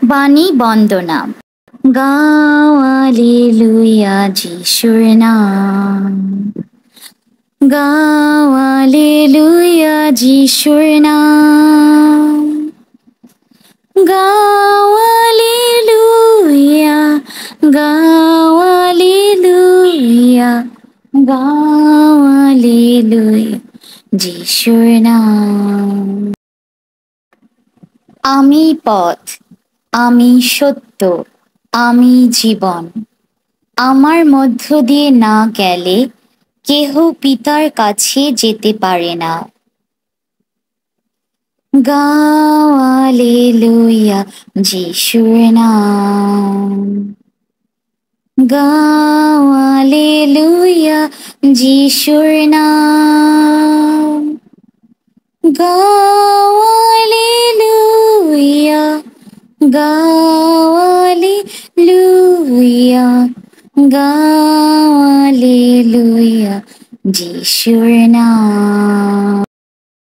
বাণী বন্দনা। গাও হালেলুয়া যিশুর নাম, গাও হালেলুয়া যিশুর নাম, গাও হালেলুয়া, গাও হালেলুয়া, গাও হালেলুয়া যিশুর নাম। আমি পথ, আমি সত্য, আমি জীবন। আমার মধ্য দিয়ে না গেলে কেহ পিতার কাছে যেতে পারে না। গাও হালেলুয়া যিশুর নাম, গাও হালেলুয়া যিশুর নাম, গাও হালেলুয়া, গাও হালেলুয়া, গাও হালেলুয়া যিশুর নাম।